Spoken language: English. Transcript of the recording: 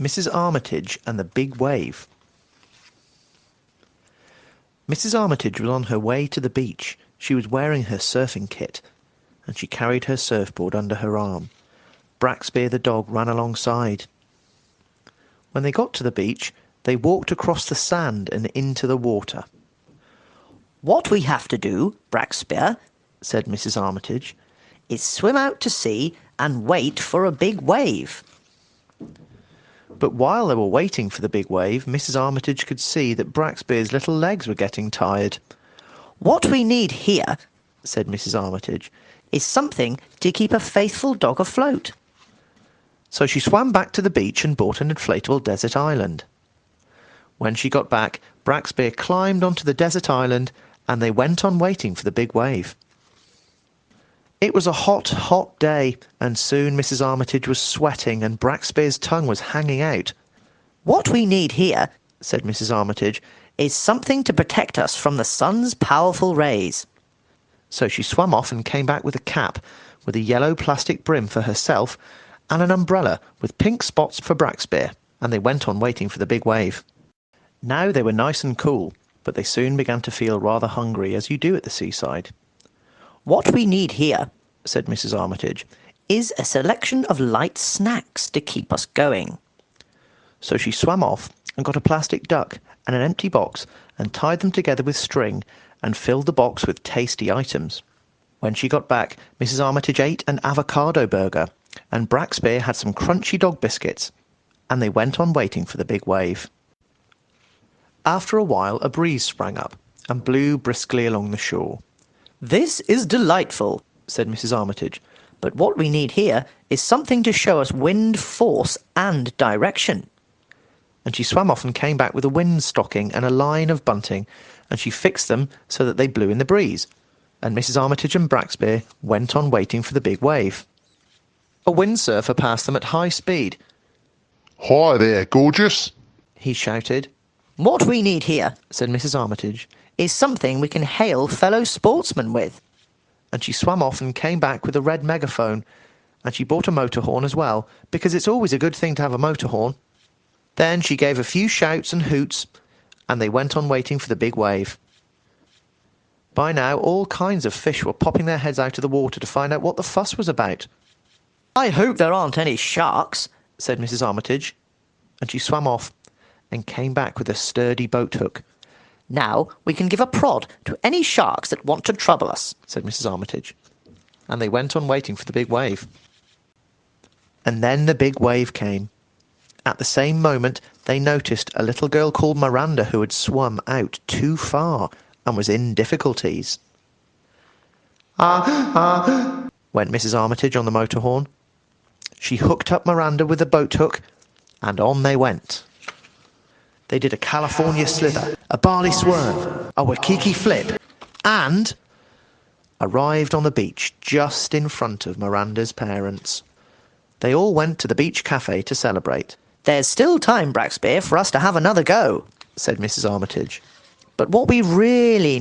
Mrs. Armitage and the Big Wave. Mrs. Armitage was on her way to the beach. She was wearing her surfing kit, and she carried her surfboard under her arm. Braxbear the dog ran alongside. When they got to the beach, they walked across the sand and into the water. "What we have to do, Braxbear," said Mrs. Armitage, "is swim out to sea and wait for a big wave." But while they were waiting for the big wave, Mrs. Armitage could see that Braxbear's little legs were getting tired. "What we need here," said Mrs. Armitage, "is something to keep a faithful dog afloat." So she swam back to the beach and bought an inflatable desert island. When she got back, Braxbear climbed onto the desert island, and they went on waiting for the big wave. It was a hot, hot day, and soon Mrs. Armitage was sweating and Braxbear's tongue was hanging out. "What we need here," said Mrs. Armitage, "is something to protect us from the sun's powerful rays." So she swam off and came back with a cap with a yellow plastic brim for herself and an umbrella with pink spots for Braxbear, and they went on waiting for the big wave. Now they were nice and cool, but they soon began to feel rather hungry, as you do at the seaside. "What we need here," said Mrs. Armitage, "is a selection of light snacks to keep us going." So she swam off and got a plastic duck and an empty box and tied them together with string and filled the box with tasty items. When she got back, Mrs. Armitage ate an avocado burger, and Braxbear had some crunchy dog biscuits, and they went on waiting for the big wave. After a while, a breeze sprang up and blew briskly along the shore. "This is delightful," said Mrs. Armitage, "but what we need here is something to show us wind force and direction." And she swam off and came back with a wind stocking and a line of bunting, and she fixed them so that they blew in the breeze, and Mrs. Armitage and Braxbear went on waiting for the big wave. A windsurfer passed them at high speed. "Hi there, gorgeous," he shouted. "What we need here," said Mrs. Armitage, "is something we can hail fellow sportsmen with." and she swam off and came back with a red megaphone, and she bought a motor horn as well, because it's always a good thing to have a motor horn. Then she gave a few shouts and hoots, and they went on waiting for the big wave. By now, all kinds of fish were popping their heads out of the water to find out what the fuss was about. "I hope there aren't any sharks," said Mrs. Armitage, and she swam off and came back with a sturdy boat hook. "Now we can give a prod to any sharks that want to trouble us," said Mrs. Armitage, and they went on waiting for the big wave. And then the big wave came. At the same moment, they noticed a little girl called Miranda who had swum out too far and was in difficulties. Went Mrs. Armitage on the motor horn. She hooked up Miranda with the boat hook, and on they went. They did a California slither, a barley swerve, a Waikiki flip, and arrived on the beach just in front of Miranda's parents. They all went to the beach cafe to celebrate. "There's still time, Braxbear, for us to have another go," said Mrs. Armitage. "But what we really